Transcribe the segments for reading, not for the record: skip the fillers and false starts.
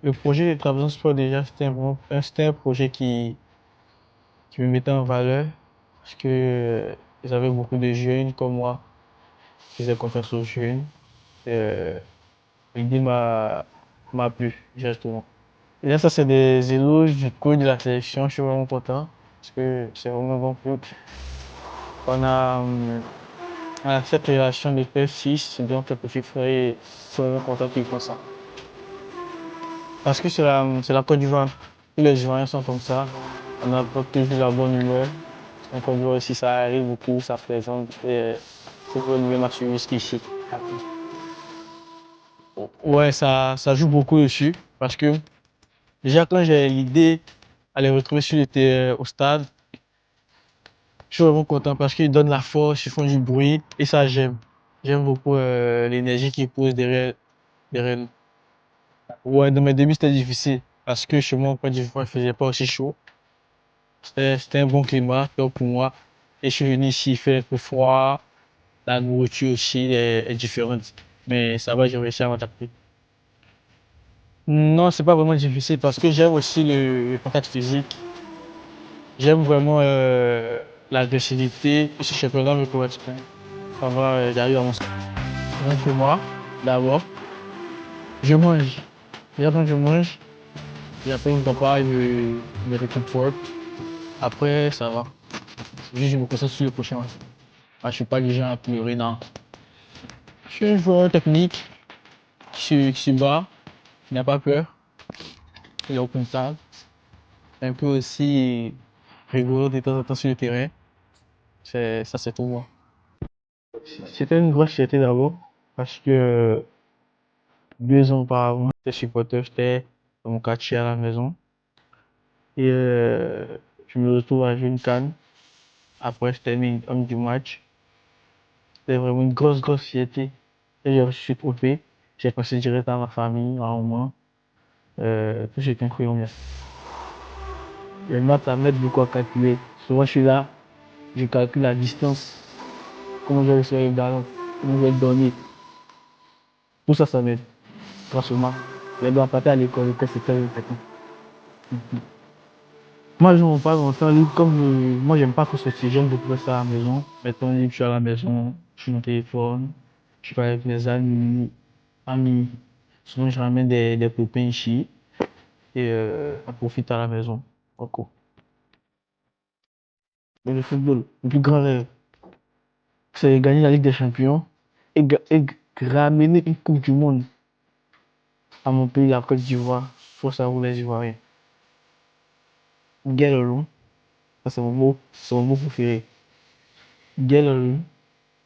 Le projet de Trabzonspor, déjà, c'était un projet qui me mettait en valeur parce que ils avaient beaucoup de jeunes comme moi qui faisaient confiance aux jeunes. Euh, L'idée m'a plu, directement. Et là, ça, c'est des éloges du coach de la sélection. Je suis vraiment content parce que c'est vraiment bon club. On a, euh, on a cette relation de père-fils, donc le petit frère est vraiment content qu'il fasse ça. Parce que c'est la Côte d'Ivoire. Tous les Ivoiriens sont comme ça. On n'a pas toujours la bonne humeur. En Côte d'Ivoire aussi, ça arrive beaucoup, ça présente. Cette bonne humeur m'a suivi jusqu'ici. Ouais, ça joue beaucoup dessus. Parce que déjà, quand j'ai l'idée à les retrouver au stade, je suis vraiment content parce qu'ils donnent la force, ils font du bruit. Et ça, j'aime. J'aime beaucoup l'énergie qu'ils posent derrière nous. Ouais, dans mes débuts, c'était difficile. Parce que chez moi, en Côte d'Ivoire, il faisait pas aussi chaud. C'était un bon climat, donc pour moi. Et je suis venu ici, il fait un peu froid. La nourriture aussi est différente. Mais ça va, j'ai réussi à m'adapter. Non, c'est pas vraiment difficile parce que j'aime aussi le contact physique. J'aime vraiment l'agressivité. Ce championnat me correspond. Ça va, j'arrive à mon score. Je rentre chez moi, d'abord, je mange. Déjà quand je mange, j'appelle mon papa, il me réconforte. Après, ça va. Juste, je me concentre sur le prochain match. Ah, je suis pas du genre à pleurer, non. Je suis un joueur technique qui se bat, qui n'a pas peur, il est open style, un peu aussi rigoureux de temps en temps sur le terrain. Ça, c'est pour moi. C'était une grosse fierté d'abord, parce que 2 ans auparavant, j'étais supporter, j'étais dans mon quartier à la maison. Et je me retrouve à jouer une CAN. Après, j'étais mis homme du match. C'était vraiment une grosse fierté. Et j'ai reçu ce trophée. J'ai passé direct à ma famille, à moi. Tout j'étais incroyable. Les maths, ça m'aide beaucoup à calculer. Souvent, je suis là, je calcule la distance, comment je vais recevoir le ballon, comment je vais le donner. Tout ça, ça m'aide. Franchement, les doigts partir à l'école, c'est très important. Moi, je ne pas mon temps libre, comme moi, j'aime pas trop sortir, j'aime beaucoup rester à la maison. Maintenant, je suis à la maison, je suis sur mon téléphone, je suis avec mes amis. Souvent, je ramène des copains ici et on profite à la maison. Encore. Mais le football, le plus grand rêve, c'est gagner la Ligue des Champions et ramener une Coupe du Monde à mon pays, la Côte d'Ivoire. Faut savoir les Ivoiriens. Get alone, ça c'est mon mot préféré. Get alone.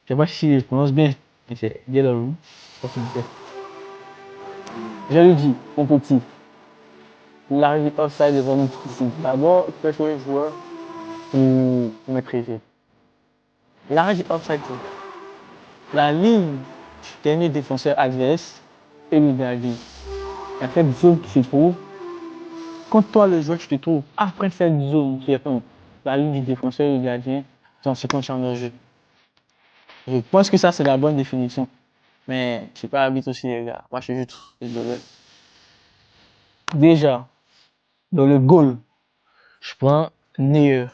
Je sais pas si je prononce bien, mais c'est get alone. Ça c'est bien. Je lui dis, mon petit, l'arrivée offside est vraiment difficile. D'abord, il faut être un joueur pour maîtriser. L'arrivée offside, la ligne du dernier défenseur adverse et le gardien. Il y a cette zone qui se trouve. Quand toi, le joueur, tu te trouves après cette zone qui est la ligne du défenseur et du gardien, dans ce champ de jeu. Je pense que ça, c'est la bonne définition. Mais je suis pas habitué aussi, les gars. Moi, je suis juste désolé. Déjà, dans le goal, je prends Neuer.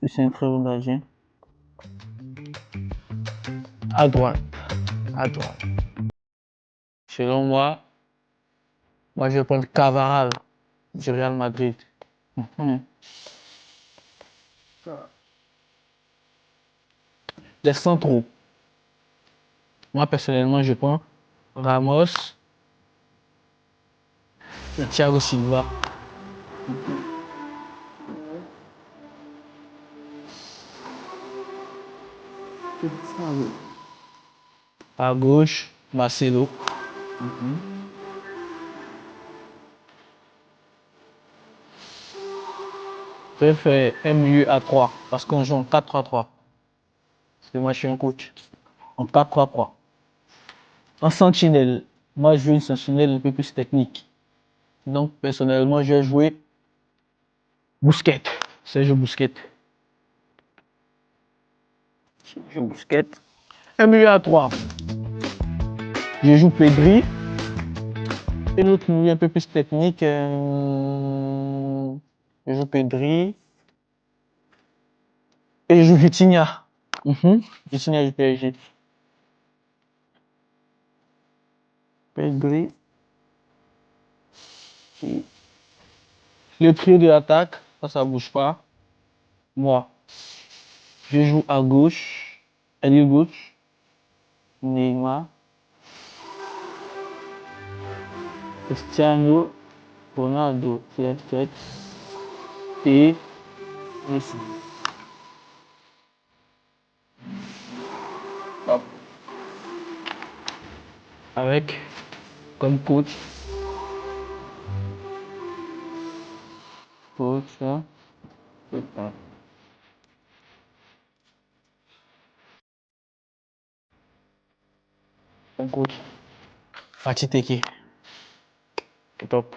C'est un très bon gardien. À droite. À droite. Selon moi, je vais prendre Cavaral du Real Madrid. Mhm. Les centraux. Moi, personnellement, je prends Ramos et Thiago Silva. À gauche, Marcelo. Je vais faire un milieu à 3 parce qu'on joue en 4-3-3. Parce que moi, je suis un coach. En 4-3-3. En sentinelle, moi, je joue une sentinelle un peu plus technique. Donc, personnellement, je vais jouer Busquets. Sergio Busquets. Je joue Busquets. Un milieu à 3. Je joue Pedri. Une autre movie un peu plus technique, je joue Pedri et je joue Vitinha. Vitinha du PSG. Pedri. Le trio de l'attaque, ça bouge pas. Moi, je joue à gauche, ailier gauche, Neymar, Cristiano Ronaldo, CR7 et Messi. Hop. Avec comme coach, hein, comme coach, Fatih Teke. Top.